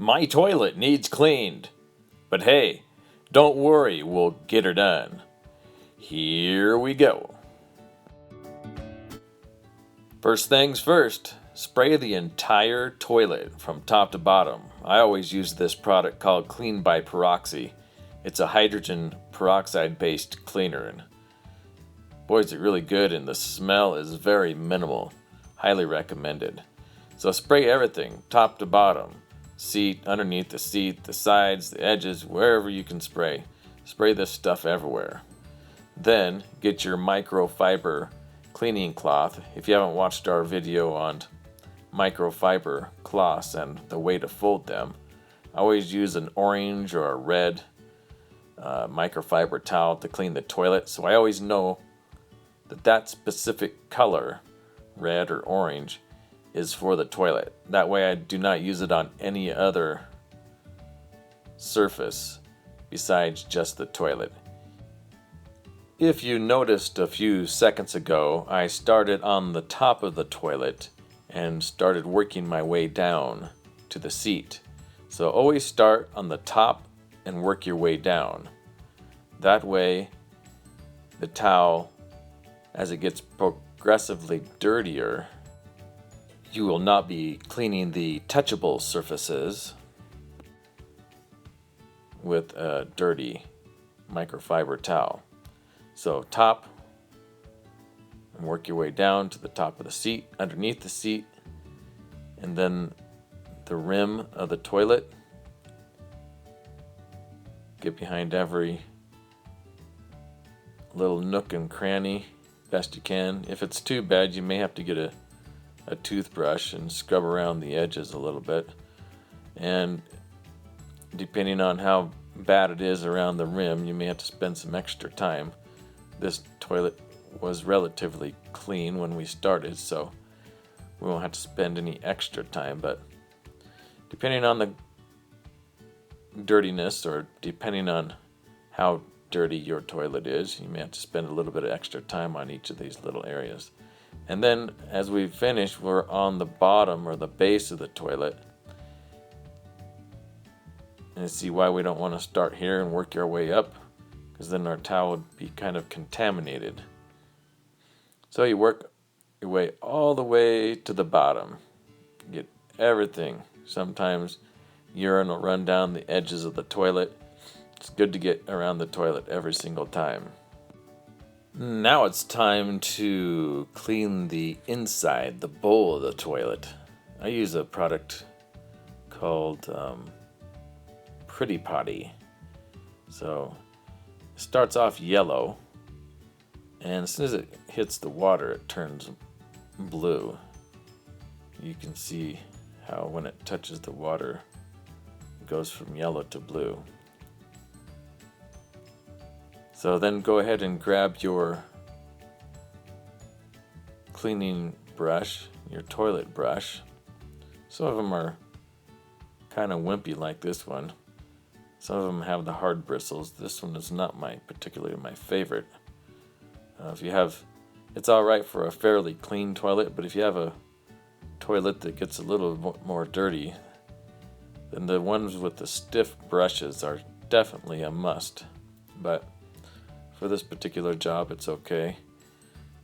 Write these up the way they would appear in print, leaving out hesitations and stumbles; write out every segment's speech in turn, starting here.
My toilet needs cleaned. But hey, don't worry, we'll get her done. Here we go. First things first, spray the entire toilet from top to bottom. I always use this product called Clean by Peroxy. It's a hydrogen peroxide based cleaner. And boy, is it really good, and the smell is very minimal. Highly recommended. So spray everything, top to bottom. Seat, underneath the seat, the sides, the edges, wherever you can spray. Spray this stuff everywhere. Then get your microfiber cleaning cloth. If you haven't watched our video on microfiber cloths and the way to fold them, I always use an orange or a red microfiber towel to clean the toilet. So I always know that specific color, red or orange, is for the toilet. That way I do not use it on any other surface besides just the toilet. If you noticed a few seconds ago, I started on the top of the toilet and started working my way down to the seat. So always start on the top and work your way down. That way the towel, as it gets progressively dirtier, you will not be cleaning the touchable surfaces with a dirty microfiber towel. So top, and work your way down to the top of the seat, underneath the seat, and then the rim of the toilet. Get behind every little nook and cranny best you can. If it's too bad, you may have to get a toothbrush and scrub around the edges a little bit. And depending on how bad it is around the rim, you may have to spend some extra time. This toilet was relatively clean when we started, so we won't have to spend any extra time, but depending on the dirtiness, or depending on how dirty your toilet is, you may have to spend a little bit of extra time on each of these little areas. And then as we finish, we're on the bottom or the base of the toilet. And see why we don't want to start here and work our way up, because then our towel would be kind of contaminated. So you work your way all the way to the bottom. Get everything. Sometimes urine will run down the edges of the toilet. It's good to get around the toilet every single time. Now it's time to clean the inside, the bowl of the toilet. I use a product called Pretty Potty. So it starts off yellow, and as soon as it hits the water, it turns blue. You can see how when it touches the water, it goes from yellow to blue. So then go ahead and grab your cleaning brush, your toilet brush. Some of them are kind of wimpy like this one. Some of them have the hard bristles. This one is not particularly my favorite. It's all right for a fairly clean toilet, but if you have a toilet that gets a little more dirty, then the ones with the stiff brushes are definitely a must. But for this particular job, it's okay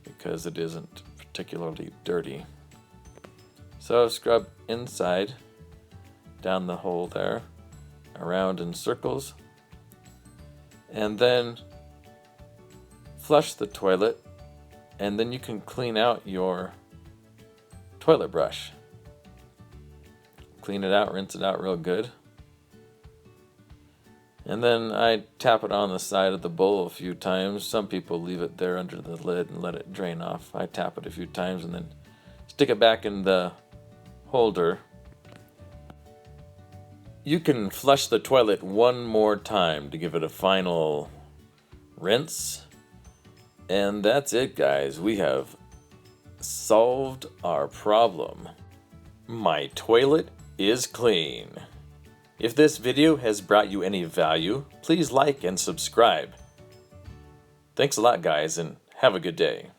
because it isn't particularly dirty. So scrub inside, down the hole there, around in circles, and then flush the toilet, and then you can clean out your toilet brush. Clean it out, rinse it out real good. And then I tap it on the side of the bowl a few times. Some people leave it there under the lid and let it drain off. I tap it a few times and then stick it back in the holder. You can flush the toilet one more time to give it a final rinse. And that's it, guys. We have solved our problem. My toilet is clean. If this video has brought you any value, please like and subscribe. Thanks a lot, guys, and have a good day.